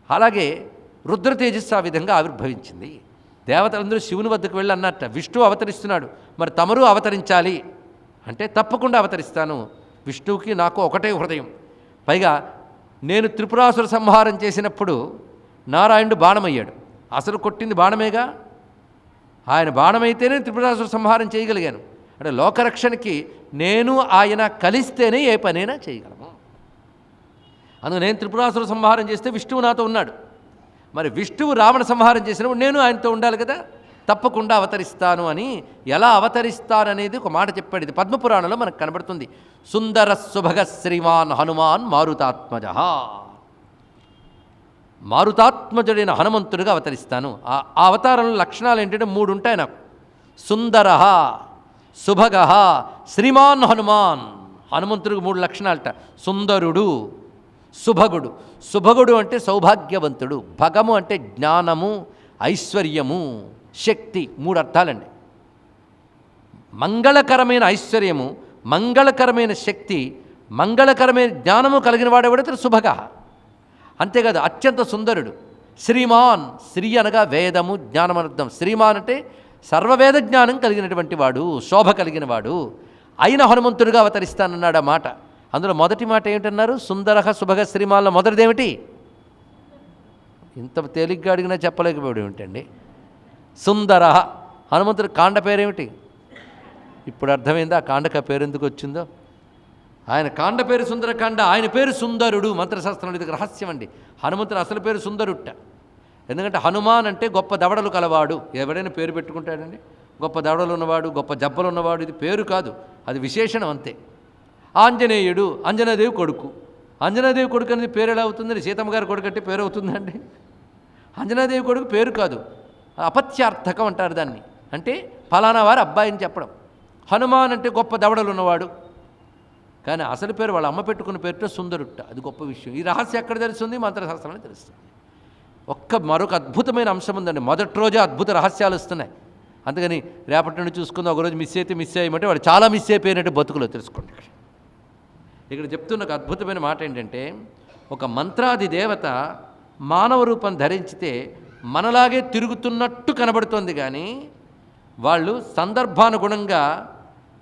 అలాగే రుద్ర తేజస్సు ఆ విధంగా ఆవిర్భవించింది. దేవతలందరూ శివుని వద్దకు వెళ్ళి అన్నట్ట, విష్ణువు అవతరిస్తున్నాడు, మరి తమరు అవతరించాలి అంటే తప్పకుండా అవతరిస్తాను. విష్ణువుకి నాకు ఒకటే హృదయం. పైగా నేను త్రిపురాసుర సంహారం చేసినప్పుడు నారాయణుడు బాణమయ్యాడు. అసలు కొట్టింది బాణమేగా, ఆయన బాణమైతేనే త్రిపురాసుర సంహారం చేయగలిగాను. అంటే లోకరక్షణకి నేను ఆయన కలిస్తేనే ఏ పనైనా చేయగలము. అందుకు నేను త్రిపురాసుర సంహారం చేస్తే విష్ణువు నాతో ఉన్నాడు. మరి విష్ణువు రావణ సంహారం చేసినప్పుడు నేను ఆయనతో ఉండాలి కదా, తప్పకుండా అవతరిస్తాను అని. ఎలా అవతరిస్తాననేది ఒక మాట చెప్పాడు. ఇది పద్మపురాణంలో మనకు కనబడుతుంది. సుందర సుభగ శ్రీమాన్ హనుమాన్ మారుతాత్మజ, మారుతాత్మజుడైన హనుమంతుడిగా అవతరిస్తాను. ఆ అవతారంలో లక్షణాలు ఏంటంటే 3 ఉంటాయి నాకు. సుందర, సుభగ, శ్రీమాన్ హనుమాన్. హనుమంతుడికి 3 లక్షణాలట. సుందరుడు, సుభగుడు. సుభగుడు అంటే సౌభాగ్యవంతుడు, భగము అంటే జ్ఞానము, ఐశ్వర్యము, శక్తి. 3 అర్థాలండి. మంగళకరమైన ఐశ్వర్యము, మంగళకరమైన శక్తి, మంగళకరమైన జ్ఞానము కలిగిన వాడెవడైతే సుభగ. అంతేకాదు అత్యంత సుందరుడు. శ్రీమాన్, శ్రీ అనగా వేదము జ్ఞానం అర్థం. శ్రీమాన్ అంటే సర్వవేద జ్ఞానం కలిగినటువంటి వాడు, శోభ కలిగిన వాడు. అయిన హనుమంతుడిగా అవతరిస్తానన్నాడు ఆ మాట. అందులో మొదటి మాట ఏమిటన్నారు? సుందర సుభగ శ్రీమాన్లో మొదటిదేమిటి? ఇంత తేలిగ్గా అడిగినా చెప్పలేకపోయాడు ఏమిటండి. సుందర. హనుమంతుడి కాండ పేరేమిటి? ఇప్పుడు అర్థమైందా ఆ కాండక పేరు ఎందుకు వచ్చిందో? ఆయన కాండ పేరు సుందరకాండ, ఆయన పేరు సుందరుడు. మంత్రశాస్త్రంలో ఇది రహస్యం అండి. హనుమంతుడు అసలు పేరు సుందరుట్ట. ఎందుకంటే హనుమాన్ అంటే గొప్ప దవడలు కలవాడు. ఎవడైనా పేరు పెట్టుకుంటాడండి. గొప్ప దవడలు ఉన్నవాడు, గొప్ప జబ్బలు ఉన్నవాడు. ఇది పేరు కాదు, అది విశేషణం అంతే. ఆంజనేయుడు, అంజనాదేవి కొడుకు. అంజనాదేవి కొడుకు అనేది పేరు ఎలా అవుతుందండి? సీతమ్మ గారి కొడుకు అంటే పేరు అవుతుందండి? అంజనాదేవి కొడుకు పేరు కాదు, అపత్యార్థకం అంటారు దాన్ని. అంటే ఫలానా వారి అబ్బాయి అని చెప్పడం. హనుమాన్ అంటే గొప్ప దవడలు ఉన్నవాడు, కానీ అసలు పేరు వాళ్ళ అమ్మ పెట్టుకున్న పేరుతో సుందరుట్ట. అది గొప్ప విషయం. ఈ రహస్యం ఎక్కడ తెలుస్తుంది? మంత్రశాస్త్రంలో తెలుస్తుంది. మరొక అద్భుతమైన అంశం ఉందండి. మొదటి రోజే అద్భుత రహస్యాలు వస్తున్నాయి. అందుకని రేపటి నుండి చూసుకుందాం. ఒకరోజు మిస్ అయితే మిస్ అయ్యమంటే వాడు చాలా మిస్ అయిపోయినట్టు బతుకులో తెలుసుకోండి. ఇక్కడ చెప్తున్న ఒక అద్భుతమైన మాట ఏంటంటే, ఒక మంత్రాది దేవత మానవ రూపం ధరించితే మనలాగే తిరుగుతున్నట్టు కనబడుతోంది, కానీ వాళ్ళు సందర్భానుగుణంగా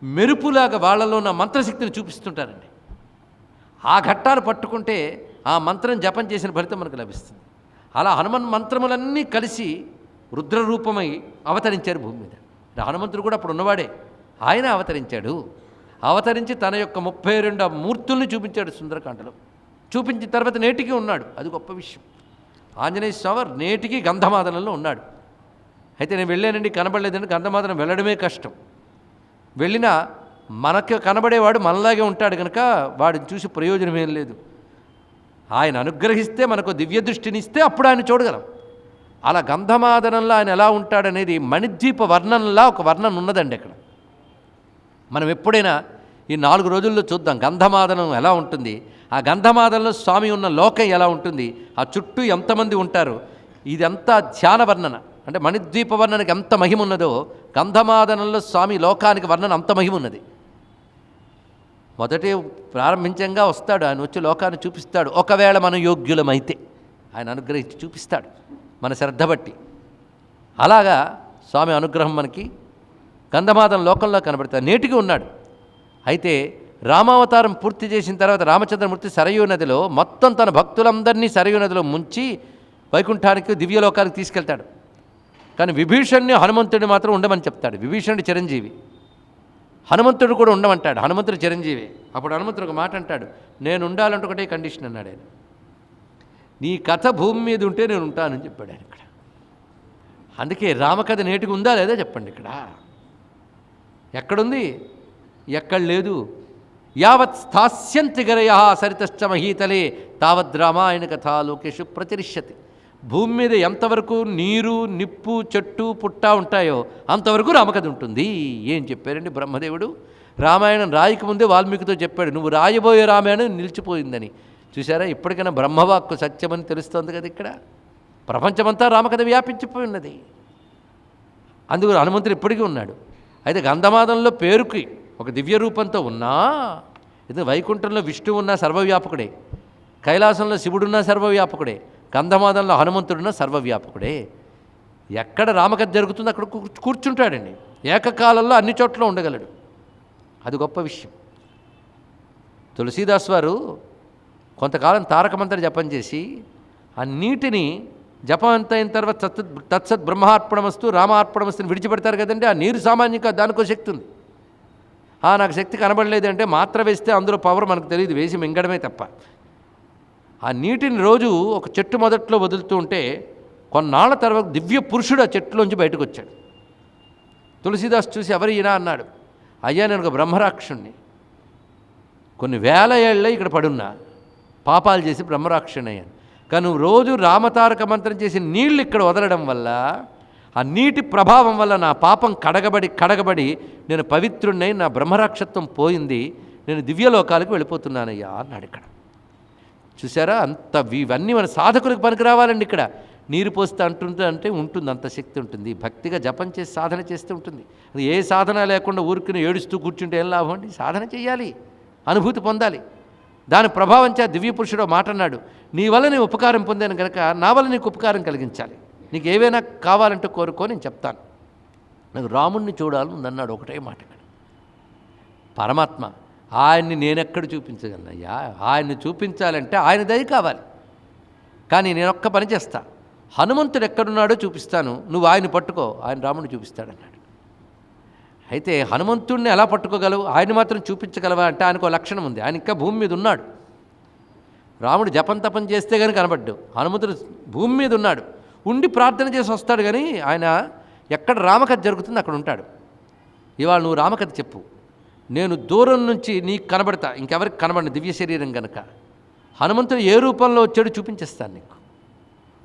మెరుపులాగా వాళ్ళలో ఉన్న మంత్రశక్తిని చూపిస్తుంటారండి. ఆ ఘట్టాలు పట్టుకుంటే ఆ మంత్రం జపం చేసిన ఫలితం మనకు లభిస్తుంది. అలా హనుమన్ మంత్రములన్నీ కలిసి రుద్రరూపమై అవతరించారు భూమి మీద. హనుమంతుడు కూడా అప్పుడు ఉన్నవాడే. ఆయన అవతరించాడు. అవతరించి తన యొక్క 32 మూర్తుల్ని చూపించాడు సుందరకాండలో. చూపించిన తర్వాత నేటికి ఉన్నాడు. అది గొప్ప విషయం. ఆంజనేయ స్వామి నేటికి గంధమాదనంలో ఉన్నాడు. అయితే నేను వెళ్ళానండి, కనబడలేదండి. గంధమాదనం వెళ్ళడమే కష్టం. వెళ్ళినా మనకు కనబడేవాడు మనలాగే ఉంటాడు కనుక వాడిని చూసి ప్రయోజనం ఏం లేదు. ఆయన అనుగ్రహిస్తే, మనకు దివ్య దృష్టినిస్తే అప్పుడు ఆయన చూడగలం. అలా గంధమాదనంలో ఆయన ఎలా ఉంటాడనేది మణిద్వీప వర్ణనలా ఒక వర్ణన ఉన్నదండి అక్కడ. మనం ఎప్పుడైనా ఈ 4 రోజుల్లో చూద్దాం గంధమాదనం ఎలా ఉంటుంది, ఆ గంధమాదనంలో స్వామి ఉన్న లోకం ఎలా ఉంటుంది, ఆ చుట్టూ ఎంతమంది ఉంటారు. ఇదంతా ధ్యాన వర్ణన. అంటే మణిద్వీప వర్ణనకి ఎంత మహిమ ఉన్నదో గంధమాదనంలో స్వామి లోకానికి వర్ణన అంత మహిమ ఉన్నది. మొదటి ప్రారంభించంగా వస్తాడు, ఆయన వచ్చి లోకాన్ని చూపిస్తాడు. ఒకవేళ మనం యోగ్యులమైతే ఆయన అనుగ్రహించి చూపిస్తాడు మన శ్రద్ధ బట్టి. అలాగా స్వామి అనుగ్రహం మనకి గంధమాదన లోకంలో కనబడతాడు. నేటికి ఉన్నాడు. అయితే రామావతారం పూర్తి చేసిన తర్వాత రామచంద్రమూర్తి సరయూ నదిలో మొత్తం తన భక్తులందరినీ సరయూ నదిలో ముంచి వైకుంఠానికి దివ్యలోకానికి తీసుకెళ్తాడు. కానీ విభీషణ్ణి హనుమంతుడిని మాత్రం ఉండమని చెప్తాడు. విభీషణుడి చిరంజీవి, హనుమంతుడు కూడా ఉండమంటాడు. హనుమంతుడు చిరంజీవి. అప్పుడు హనుమంతుడు ఒక మాట అంటాడు, నేను ఉండాలంటే ఒకటే కండిషన్ అన్నాడు ఆయన. నీ కథ భూమి మీద ఉంటే నేను ఉంటానని చెప్పాడు ఆయన ఇక్కడ. అందుకే రామకథ నేటికి ఉందా లేదా చెప్పండి. ఇక్కడ ఎక్కడుంది? ఎక్కడ లేదు. యావత్ స్థాస్యంతి గరయ సరితశ్చ మహీతలే తావద్ రామాయణ కథా లోకేషు ప్రతిరిష్యతి. భూమి మీద ఎంతవరకు నీరు, నిప్పు, చెట్టు, పుట్ట ఉంటాయో అంతవరకు రామకథ ఉంటుంది. ఏం చెప్పారండి బ్రహ్మదేవుడు? రామాయణం రాయక ముందే వాల్మీకితో చెప్పాడు, నువ్వు రాయబోయే రామాయణం నిలిచిపోయిందని. చూసారా? ఇప్పటికైనా బ్రహ్మవాక్కు సత్యమని తెలుస్తోంది కదా. ఇక్కడ ప్రపంచమంతా రామకథ వ్యాపించిపోయి ఉన్నది. అందుకు హనుమంతుడు ఇప్పటికీ ఉన్నాడు. అయితే గంధమాదంలో పేరుకి ఒక దివ్య రూపంతో ఉన్నా, ఇది వైకుంఠంలో విష్ణువు ఉన్నా సర్వవ్యాపకుడే, కైలాసంలో శివుడున్నా సర్వవ్యాపకుడే, గంధమాదంలో హనుమంతుడున్న సర్వవ్యాపకుడే. ఎక్కడ రామకథ జరుగుతుందో అక్కడ కూర్చుంటాడండి. ఏకకాలంలో అన్ని చోట్ల ఉండగలడు. అది గొప్ప విషయం. తులసీదాస్ వారు కొంతకాలం తారక మంత్ర జపం చేసి ఆ నీటిని జపం అంత అయిన తర్వాత తత్సత్ బ్రహ్మార్పణమస్తు రామార్పణమస్తుని విడిచిపెడతారు కదండి. ఆ నీరు సామాన్యంగా దానికో శక్తి ఉంది. నాకు శక్తి కనబడలేదు అంటే మాత్ర వేస్తే అందులో పవర్ మనకు తెలియదు, వేసి మింగడమే తప్ప. ఆ నీటిని రోజు ఒక చెట్టు మొదట్లో వదులుతూ ఉంటే కొన్నాళ్ల తర్వాత దివ్య పురుషుడు ఆ చెట్టులోంచి బయటకు వచ్చాడు. తులసీదాస్ చూసి ఎవరు ఈయన అన్నాడు. అయ్యా, నేను ఒక బ్రహ్మరాక్షుణ్ణి, కొన్ని వేల ఏళ్ళ ఇక్కడ పడున్నా, పాపాలు చేసి బ్రహ్మరాక్షుణ్ణి అయ్యాను. కానీ నువ్వు రోజు రామతారక మంత్రం చేసి నీళ్లు ఇక్కడ వదలడం వల్ల, ఆ నీటి ప్రభావం వల్ల నా పాపం కడగబడి నేను పవిత్రుణ్ణై నా బ్రహ్మరాక్షత్వం పోయింది, నేను దివ్యలోకాలకు వెళ్ళిపోతున్నానయ్యా అన్నాడు. ఇక్కడ చూసారా, ఇవన్నీ మన సాధకులకు పనికి రావాలండి. ఇక్కడ నీరు పోస్తే అంటే ఉంటుంది, అంత శక్తి ఉంటుంది. భక్తిగా జపం చేసి సాధన చేస్తూ ఉంటుంది. అది ఏ సాధన లేకుండా ఊరికి ఏడుస్తూ కూర్చుంటే ఏం లాభం అండి? సాధన చేయాలి, అనుభూతి పొందాలి. దాని ప్రభావం చే దివ్య పురుషుడు మాట అన్నాడు, నీ వల్ల నేను ఉపకారం పొందాను కనుక నా వల్ల నీకు ఉపకారం కలిగించాలి. నీకు ఏవైనా కావాలంటే కోరుకో, నేను చెప్తాను. నాకు రాముణ్ణి చూడాలని అన్నాడు. ఒకటే మాట. ఇక్కడ పరమాత్మ ఆయన్ని నేనెక్కడ చూపించగలనయ్యా? ఆయన్ని చూపించాలంటే ఆయన దయ కావాలి. కానీ నేను ఒక్క పని చేస్తా, హనుమంతుడు ఎక్కడున్నాడో చూపిస్తాను, నువ్వు ఆయన పట్టుకో, ఆయన రాముడిని చూపిస్తాడన్నాడు. అయితే హనుమంతుడిని ఎలా పట్టుకోగలవు, ఆయన మాత్రం చూపించగలవా అంటే ఆయనకు లక్షణం ఉంది. ఆయన ఇంకా భూమి మీద ఉన్నాడు. రాముడు జపం తపం చేస్తే కానీ కనబడ్డు. హనుమంతుడు భూమి మీద ఉన్నాడు, ఉండి ప్రార్థన చేసి వస్తాడు. కానీ ఆయన ఎక్కడ రామకథ జరుగుతుందో అక్కడ ఉంటాడు. ఇవాళ నువ్వు రామకథ చెప్పు, నేను దూరం నుంచి నీకు కనబడతా, ఇంకెవరికి కనబడిన దివ్య శరీరం కనుక. హనుమంతుడు ఏ రూపంలో వచ్చాడో చూపించేస్తాను నీకు,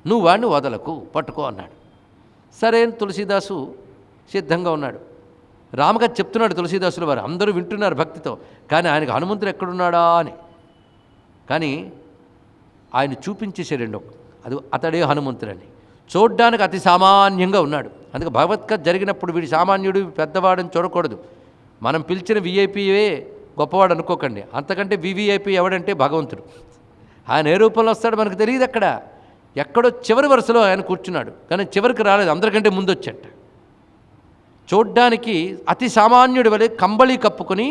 నువ్వు వాడిని వదలకు, పట్టుకో అన్నాడు. సరే తులసీదాసు సిద్ధంగా ఉన్నాడు. రామకథ చెప్తున్నాడు తులసీదాసుల వారు. అందరూ వింటున్నారు భక్తితో. కానీ ఆయనకు హనుమంతుడు ఎక్కడున్నాడా అని. కానీ ఆయన చూపించేసాడండి, అది అతడే హనుమంతుడని. చూడ్డానికి అతి సామాన్యంగా ఉన్నాడు. అందుకే భగవత్కథ జరిగినప్పుడు వీడి సామాన్యుడు పెద్దవాడని చూడకూడదు. మనం పిలిచిన విఐపీయే గొప్పవాడు అనుకోకండి. అంతకంటే వివిఐపీ ఎవడంటే భగవంతుడు. ఆయన ఏ రూపంలో వస్తాడో మనకు తెలియదు. అక్కడ ఎక్కడో చివరి వరుసలో ఆయన కూర్చున్నాడు, కానీ చివరికి రాలేదు, అందరికంటే ముందు వచ్చాట. చూడ్డానికి అతి సామాన్యుడి వలె కంబళి కప్పుకొని